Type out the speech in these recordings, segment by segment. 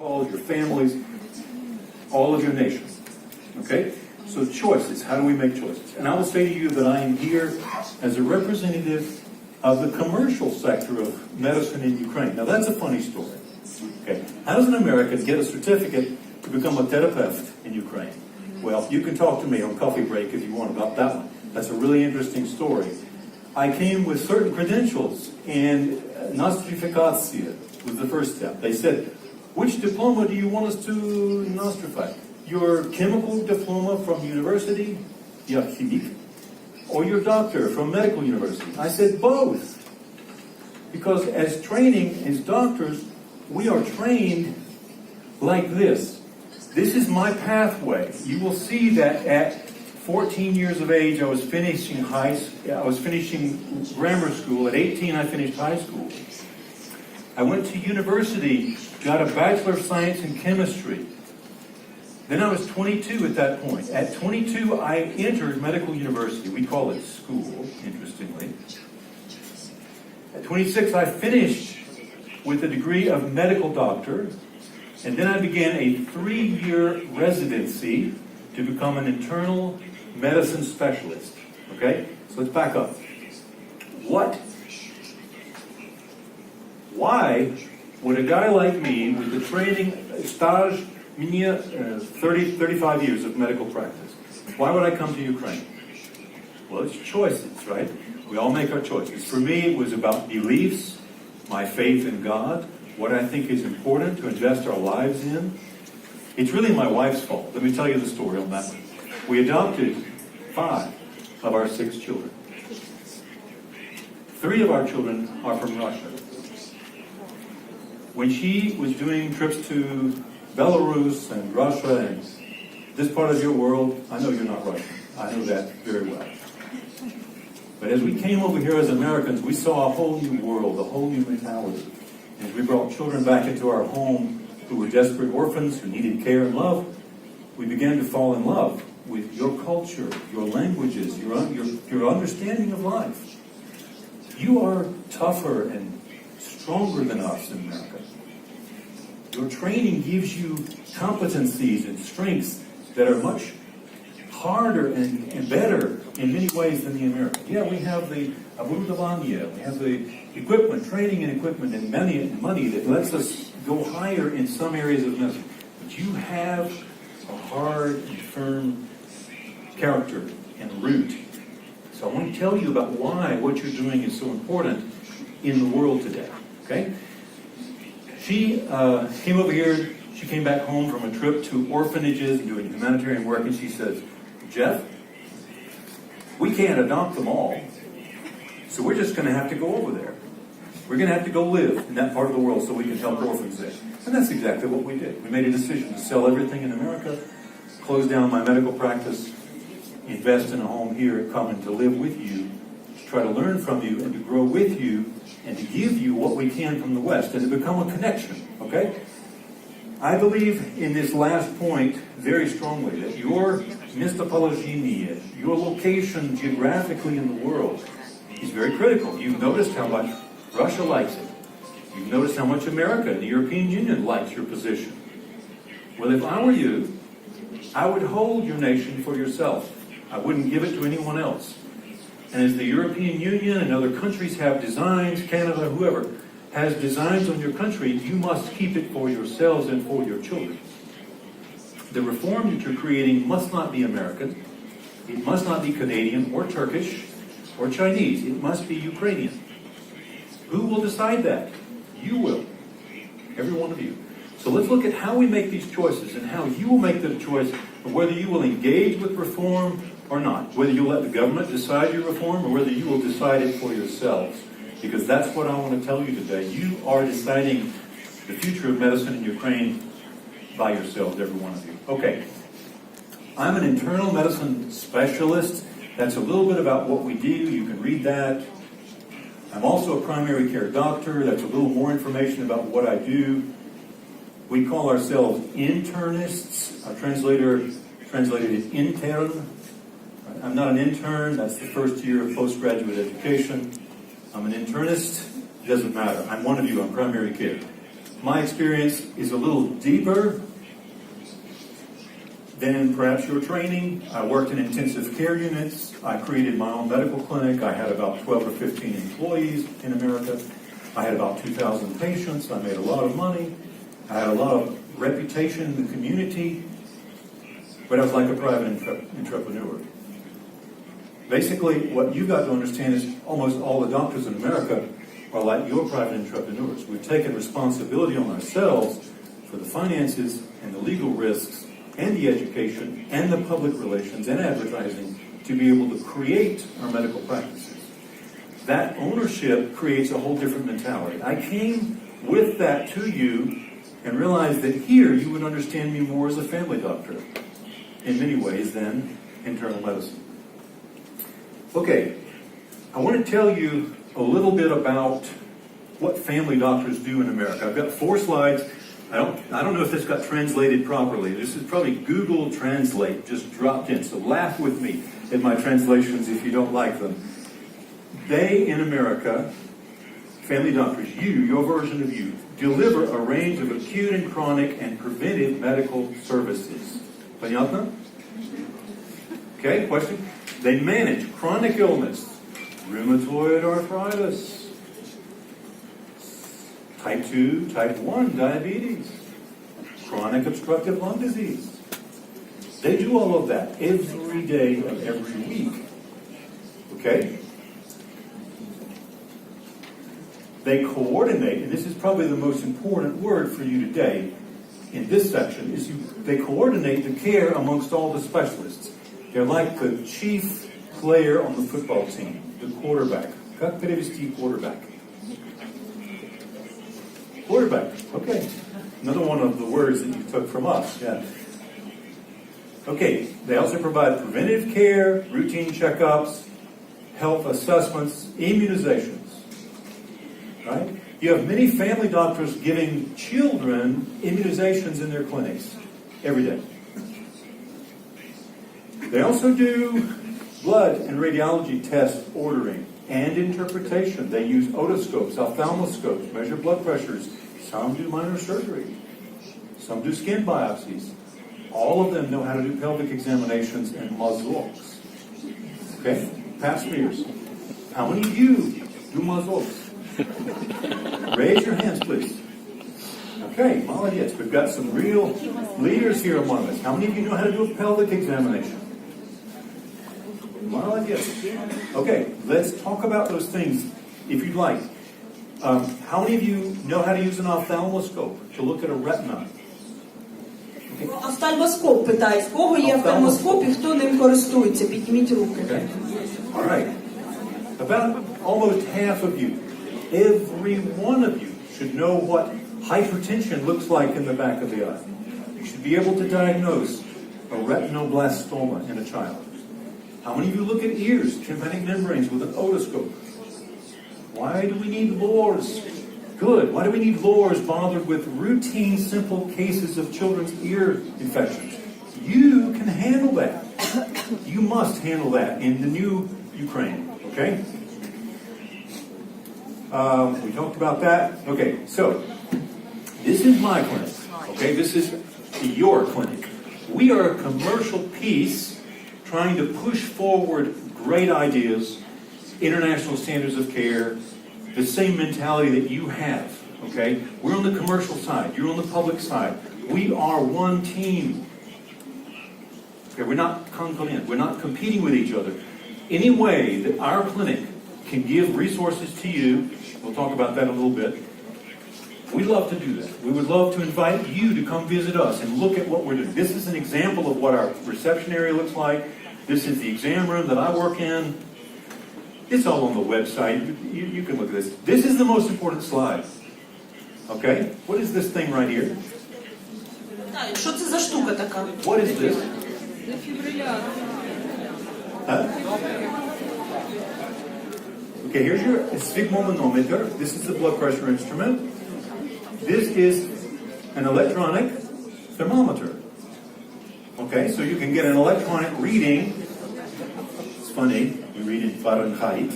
all of your families, all of your nations. Okay? So choices. How do we make choices? And I will say to you that I am here as a representative of the commercial sector of medicine in Ukraine. Now that's a funny story. Okay. How does an American get a certificate to become a therapist in Ukraine? Well, you can talk to me on coffee break if you want about that one. That's a really interesting story. I came with certain credentials, and nostrifikatia was the first step. They said, which diploma do you want us to nostrify? Your chemical diploma from university, chemique, or your doctor from medical university? I said both. Because as training, as doctors, we are trained like this. This is my pathway. You will see that at 14 years of age, I was finishing grammar school. At 18, I finished high school. I went to university, got a Bachelor of Science in Chemistry. Then I was 22 at that point. At 22, I entered medical university. We call it school, interestingly. At 26, I finished with a degree of medical doctor. And then I began a 3-year residency to become an internal medicine specialist. Okay? So let's back up. Why would a guy like me with the training, stage, 35 years of medical practice, why would I come to Ukraine? Well, it's choices, right? We all make our choices. For me, it was about beliefs, my faith in God, what I think is important to invest our lives in. It's really my wife's fault. Let me tell you the story on that one. We adopted 5 of our 6 children. 3 of our children are from Russia. When she was doing trips to Belarus and Russia and this part of your world, I know you're not Russian. I know that very well. But as we came over here as Americans, we saw a whole new world, a whole new mentality. As we brought children back into our home who were desperate orphans, who needed care and love, we began to fall in love with your culture, your languages, your understanding of life. You are tougher and stronger than us in America. Your training gives you competencies and strengths that are much harder and better in many ways than the Americans. Yeah, we have the оборудование, we have the equipment, training and equipment and money that lets us go higher in some areas of medicine. But you have a hard and firm character and root. So I want to tell you about why what you're doing is so important in the world today. Okay? She came over here, she came back home from a trip to orphanages and doing humanitarian work, and she says, Jeff, we can't adopt them all, so we're just going to have to go over there. We're going to have to go live in that part of the world so we can help orphans there. And that's exactly what we did. We made a decision to sell everything in America, close down my medical practice, invest in a home here, come to live with you, to try to learn from you and to grow with you and to give you what we can from the West and to become a connection, okay? I believe in this last point very strongly that your местоположение, your location geographically in the world is very critical. You've noticed how much Russia likes it. You've noticed how much America and the European Union likes your position. Well, if I were you, I would hold your nation for yourself. I wouldn't give it to anyone else. And as the European Union and other countries have designs, Canada, whoever, has designs on your country, you must keep it for yourselves and for your children. The reform that you're creating must not be American. It must not be Canadian or Turkish or Chinese. It must be Ukrainian. Who will decide that? You will. Every one of you. So let's look at how we make these choices and how you will make the choice of whether you will engage with reform or not. Whether you'll let the government decide your reform or whether you will decide it for yourselves. Because that's what I want to tell you today. You are deciding the future of medicine in Ukraine by yourselves, every one of you. Okay. I'm an internal medicine specialist. That's a little bit about what we do. You can read that. I'm also a primary care doctor. That's a little more information about what I do. We call ourselves internists. Our translator translated it intern. I'm not an intern. That's the first year of postgraduate education. I'm an internist. It doesn't matter. I'm one of you. I'm primary care. My experience is a little deeper than perhaps your training. I worked in intensive care units. I created my own medical clinic. I had about 12 or 15 employees in America. I had about 2,000 patients. I made a lot of money. I had a lot of reputation in the community. But I was like a private entrepreneur. Basically, what you've got to understand is almost all the doctors in America are like your private entrepreneurs. We've taken responsibility on ourselves for the finances and the legal risks and the education and the public relations and advertising to be able to create our medical practices. That ownership creates a whole different mentality. I came with that to you and realized that here you would understand me more as a family doctor in many ways than internal medicine. Okay, I want to tell you a little bit about what family doctors do in America. I've got 4 slides. I don't know if this got translated properly. This is probably Google Translate just dropped in, so laugh with me at my translations if you don't like them. They, in America, family doctors, your version of you, deliver a range of acute and chronic and preventive medical services. Понятно? Okay, question? They manage chronic illness, rheumatoid arthritis, type 2, type 1 diabetes, chronic obstructive lung disease. They do all of that every day of every week. Okay? They coordinate, and this is probably the most important word for you today in this section, is they coordinate the care amongst all the specialists. They're like the chief player on the football team, the quarterback. Как перевести quarterback? Quarterback, okay. Another one of the words that you took from us, yeah. Okay, they also provide preventive care, routine checkups, health assessments, immunizations. Right? You have many family doctors giving children immunizations in their clinics every day. They also do blood and radiology test ordering and interpretation. They use otoscopes, ophthalmoscopes, measure blood pressures. Some do minor surgery. Some do skin biopsies. All of them know how to do pelvic examinations and mazloks. Okay? Pap smears. How many of you do mazloks? Raise your hands, please. Okay, молодец. We've got some real leaders here among us. How many of you know how to do a pelvic examination? Молодец. Okay, let's talk about those things if you'd like. How many of you know how to use an ophthalmoscope to look at a retina? Офтальмоскоп питають. В кого є офтальмоскоп і хто ним користується? Підніміть руки. Okay. All right. About almost half of you, every one of you should know what hypertension looks like in the back of the eye. You should be able to diagnose a retinoblastoma in a child. How many of you look at ears, tympanic membranes with an otoscope? Why do we need Lors? Good. Why do we need Lors bothered with routine, simple cases of children's ear infections? You can handle that. You must handle that in the new Ukraine. Okay? We talked about that. Okay, so this is my clinic. Okay, this is your clinic. We are a commercial piece trying to push forward great ideas, international standards of care, the same mentality that you have. Okay, we're on the commercial side. You're on the public side. We are one team. Okay, we're not concurrent. We're not competing with each other. Any way that our clinic can give resources to you, we'll talk about that a little bit. We love to do that. We would love to invite you to come visit us and look at what we're doing. This is an example of what our reception area looks like. This is the exam room that I work in. It's all on the website. You can look at this. This is the most important slide. Okay? What is this thing right here? Що це за штука така? What is this? Huh? Okay, here's your sphygmomanometer. This is the blood pressure instrument. This is an electronic thermometer. Okay, so you can get an electronic reading. It's funny, you read in Fahrenheit,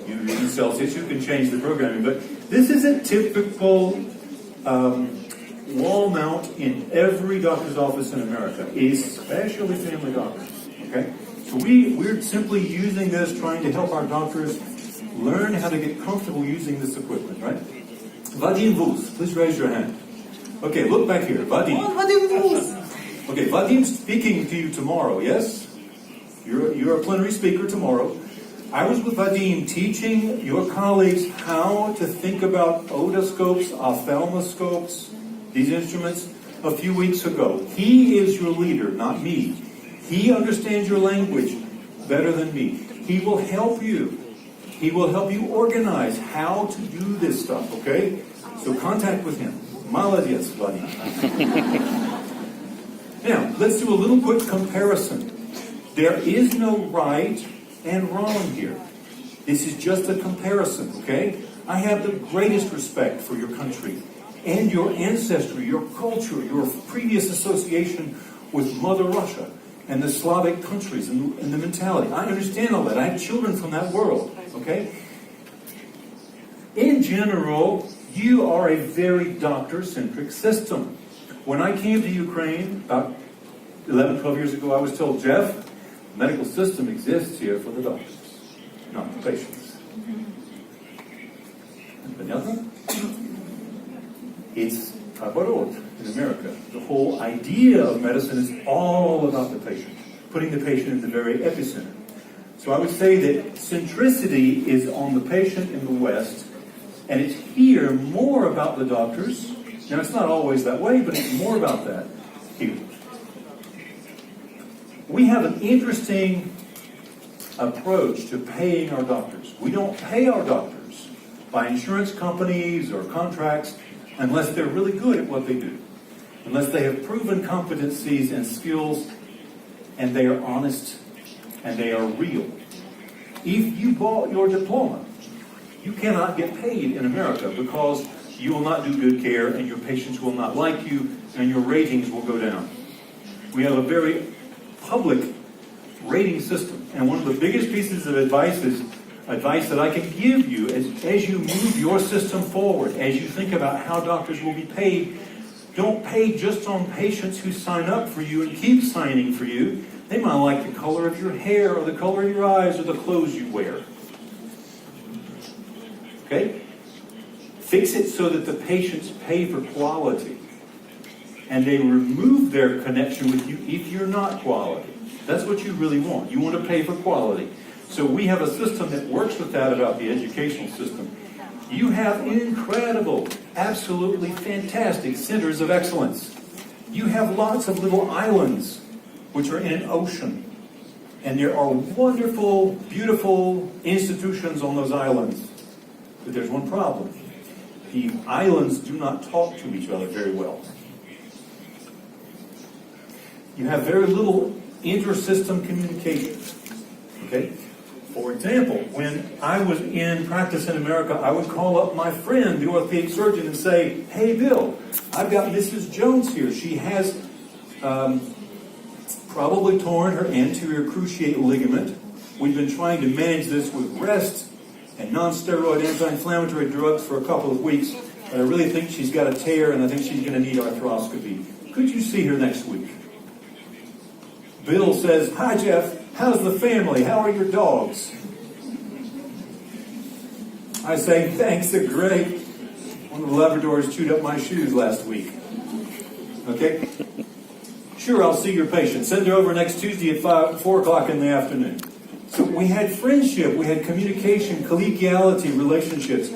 you read in Celsius, you can change the programming, but this is a typical wall mount in every doctor's office in America, especially family doctors. Okay? So we're simply using this, trying to help our doctors learn how to get comfortable using this equipment, right? Vadim Vuz, please raise your hand. Okay, look back here. Vadim. Он Вадим Вуз. Okay, Vadim's speaking to you tomorrow, yes? You're a plenary speaker tomorrow. I was with Vadim teaching your colleagues how to think about otoscopes, ophthalmoscopes, these instruments, a few weeks ago. He is your leader, not me. He understands your language better than me. He will help you. He will help you organize how to do this stuff, okay? So contact with him. Молодец, Vadim. Now, let's do a little quick comparison. There is no right and wrong here. This is just a comparison, okay? I have the greatest respect for your country and your ancestry, your culture, your previous association with Mother Russia and the Slavic countries and the mentality. I understand all that. I have children from that world, okay? In general, you are a very doctor-centric system. When I came to Ukraine about 11, 12 years ago, I was told, Jeff, the medical system exists here for the doctors, not the patients. Понятно? It's наоборот in America. The whole idea of medicine is all about the patient, putting the patient in the very epicenter. So I would say that centricity is on the patient in the West, and it's here more about the doctors. Now, it's not always that way, but it's more about that here. We have an interesting approach to paying our doctors. We don't pay our doctors by insurance companies or contracts unless they're really good at what they do, unless they have proven competencies and skills, and they are honest, and they are real. If you bought your diploma, you cannot get paid in America because you will not do good care, and your patients will not like you, and your ratings will go down. We have a very public rating system, and one of the biggest pieces of advice that I can give you is, as you move your system forward, as you think about how doctors will be paid, don't pay just on patients who sign up for you and keep signing for you. They might like the color of your hair, or the color of your eyes, or the clothes you wear. Okay? Fix it so that the patients pay for quality, and they remove their connection with you if you're not quality. That's what you really want. You want to pay for quality. So we have a system that works with that about the educational system. You have incredible, absolutely fantastic centers of excellence. You have lots of little islands which are in an ocean. And there are wonderful, beautiful institutions on those islands. But there's one problem. The islands do not talk to each other very well. You have very little inter-system communication. Okay? For example, when I was in practice in America, I would call up my friend, the orthopedic surgeon, and say, hey, Bill, I've got Mrs. Jones here. She has probably torn her anterior cruciate ligament. We've been trying to manage this with rest and non-steroid anti-inflammatory drugs for a couple of weeks, but I really think she's got a tear, and I think she's going to need arthroscopy. Could you see her next week? Bill says, hi, Jeff. How's the family? How are your dogs? I say, thanks, they're great. One of the Labradors chewed up my shoes last week. Okay? Sure, I'll see your patient. Send her over next Tuesday at 4 o'clock in the afternoon. So we had friendship, we had communication, collegiality, relationships.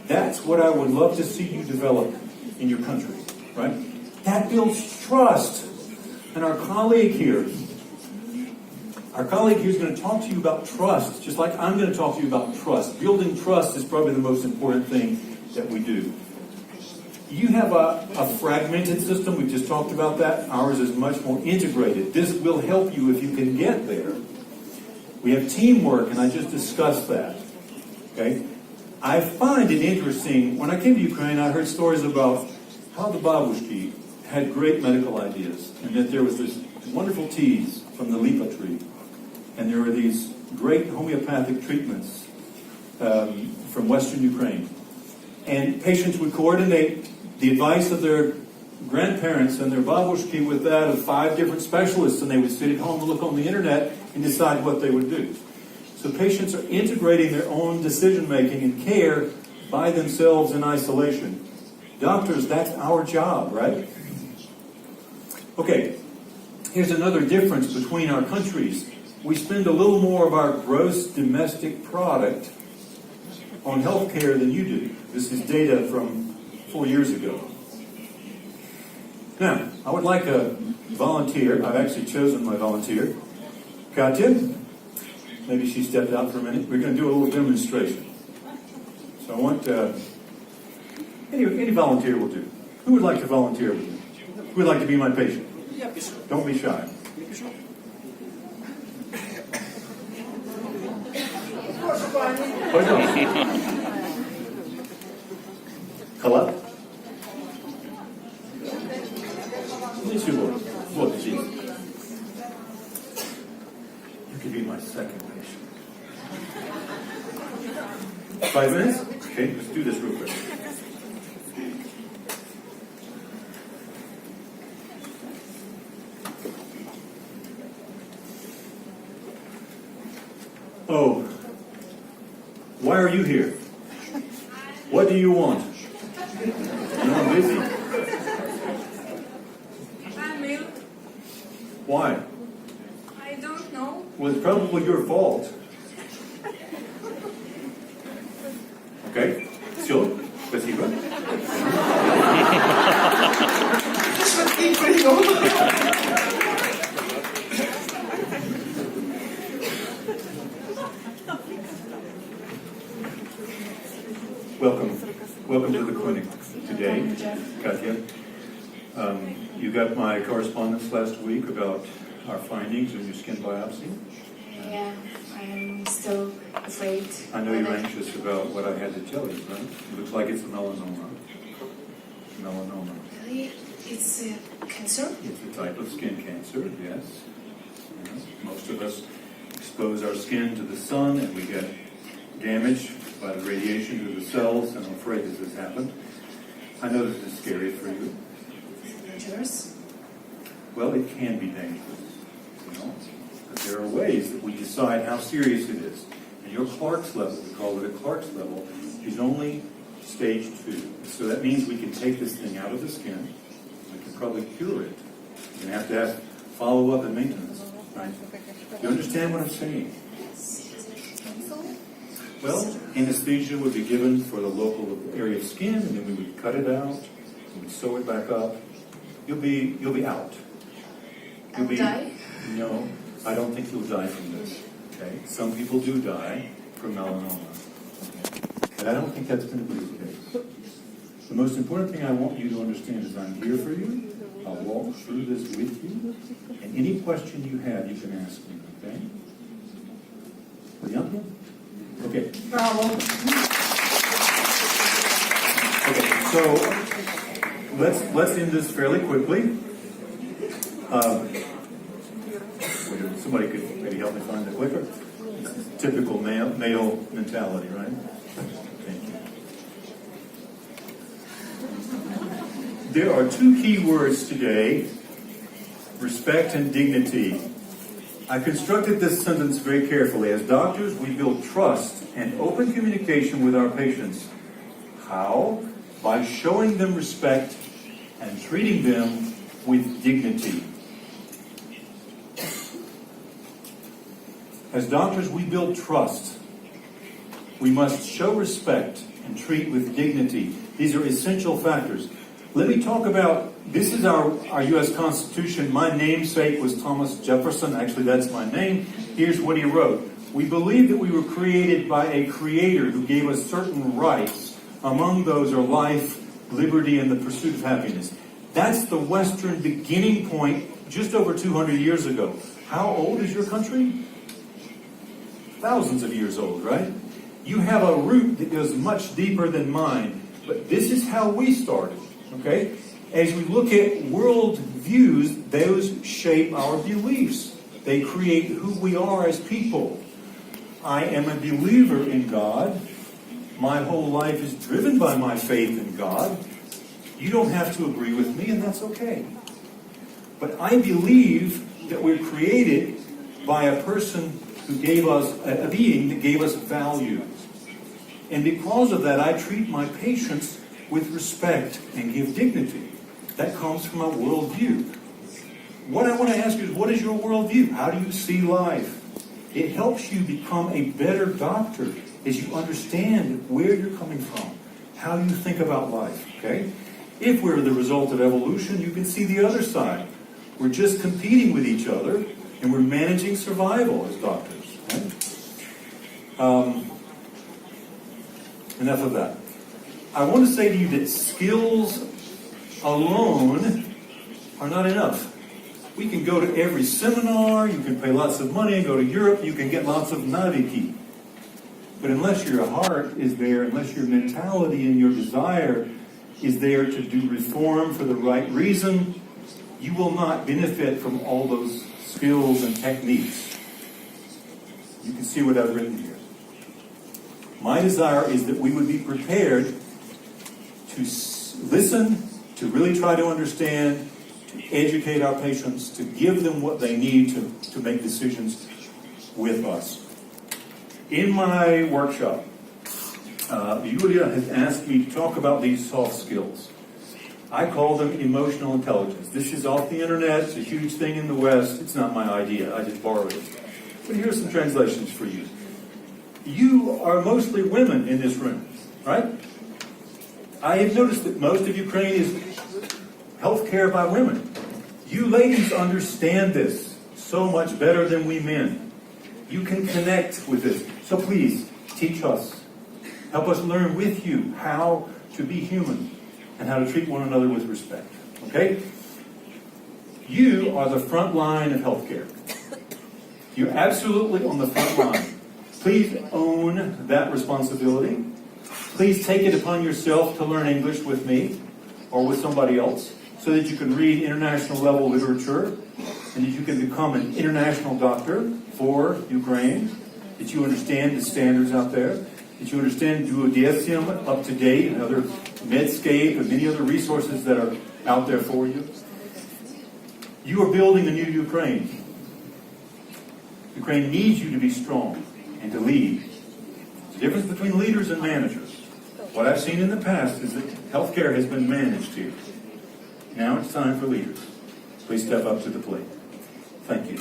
That's what I would love to see you develop in your country, right? That builds trust. And our colleague here is going to talk to you about trust, just like I'm going to talk to you about trust. Building trust is probably the most important thing that we do. You have a fragmented system. We've just talked about that. Ours is much more integrated. This will help you if you can get there. We have teamwork, and I just discussed that. Okay? I find it interesting. When I came to Ukraine, I heard stories about how the babushki had great medical ideas, and that there was this wonderful teas from the lipa tree. And there were these great homeopathic treatments from Western Ukraine. And patients would coordinate the advice of their grandparents and their babushki with that of 5 different specialists, and they would sit at home and look on the internet and decide what they would do. So patients are integrating their own decision-making and care by themselves in isolation. Doctors, that's our job, right? Okay, here's another difference between our countries. We spend a little more of our gross domestic product on health care than you do. This is data from 4 years ago. Now, I would like a volunteer. I've actually chosen my volunteer. Katya, maybe she stepped out for a minute. We're going to do a little demonstration. So I want any volunteer will do. Who would like to volunteer with me? Who would like to be my patient? Don't be shy. Kala? You could be my second patient. 5 minutes? Okay, let's do this real quick. Oh, why are you here? What do you want? I'm busy. I'm ill. Why? I don't know. Well, it's probably your fault. Okay? Все? Спасибо. Швидкий прийом. Welcome to the clinic today, Katya. You got my correspondence last week about our findings in your skin biopsy. Yeah, I'm still afraid. I know you're anxious about what I had to tell you, right? It looks like it's a melanoma. Melanoma. Really? It's a cancer? It's a type of skin cancer, yes. Most of us expose our skin to the sun and we get damage by the radiation to the cells, and I'm afraid this has happened. I know this is scary for you. Dangerous? Well, it can be dangerous, but there are ways that we decide how serious it is. And your Clark's level, we call it a Clark's level, is only stage 2. So that means we can take this thing out of the skin, we can probably cure it. You're going to have follow-up and maintenance, right? Do you understand what I'm saying? Well, anesthesia would be given for the local area of skin, and then we would cut it out, we would sew it back up. You'll be out. I'll die? No, I don't think you'll die from this. Okay, some people do die from melanoma, but I don't think that's going to be the case. The most important thing I want you to understand is I'm here for you. I'll walk through this with you, and any question you have, you can ask me. Okay? Понятно? Okay. Браво. Okay, so let's end this fairly quickly. Somebody could maybe help me find the clicker. It's typical male mentality, right? Thank you. There are 2 key words today: respect and dignity. I constructed this sentence very carefully. As doctors, we build trust and open communication with our patients. How? By showing them respect and treating them with dignity. As doctors, we build trust. We must show respect and treat with dignity. These are essential factors. Let me talk about, this is our U.S. Constitution. My namesake was Thomas Jefferson. Actually, that's my name. Here's what he wrote. We believe that we were created by a creator who gave us certain rights. Among those are life, liberty, and the pursuit of happiness. That's the Western beginning point just over 200 years ago. How old is your country? Thousands of years old, right? You have a root that goes much deeper than mine. But this is how we started. Okay? As we look at world views, those shape our beliefs. They create who we are as people. I am a believer in God. My whole life is driven by my faith in God. You don't have to agree with me, and that's okay. But I believe that we're created by a person who gave us, a being that gave us value. And because of that, I treat my patients with respect and give dignity. That comes from a worldview. What I want to ask you is, what is your worldview? How do you see life? It helps you become a better doctor as you understand where you're coming from, how you think about life, okay? If we're the result of evolution, you can see the other side. We're just competing with each other, and we're managing survival as doctors. Right? Enough of that. I want to say to you that skills alone are not enough. We can go to every seminar, you can pay lots of money, go to Europe, you can get lots of naviki. But unless your heart is there, unless your mentality and your desire is there to do reform for the right reason, you will not benefit from all those skills and techniques. You can see what I've written here. My desire is that we would be prepared to listen, to really try to understand, to educate our patients, to give them what they need to make decisions with us. In my workshop, Julia has asked me to talk about these soft skills. I call them emotional intelligence. This is off the internet. It's a huge thing in the West. It's not my idea. I just borrowed it. But here's some translations for you. You are mostly women in this room, right? I have noticed that most of Ukraine is healthcare by women. You ladies understand this so much better than we men. You can connect with this. So please, teach us. Help us learn with you how to be human and how to treat one another with respect. Okay? You are the front line of healthcare. You're absolutely on the front line. Please own that responsibility. Please take it upon yourself to learn English with me or with somebody else so that you can read international level literature and that you can become an international doctor for Ukraine, that you understand the standards out there, that you understand Duodecium up to date and other Medscape and many other resources that are out there for you. You are building a new Ukraine. Ukraine needs you to be strong and to lead. There's a difference between leaders and managers. What I've seen in the past is that healthcare has been managed here. Now it's time for leaders. Please step up to the plate. Thank you.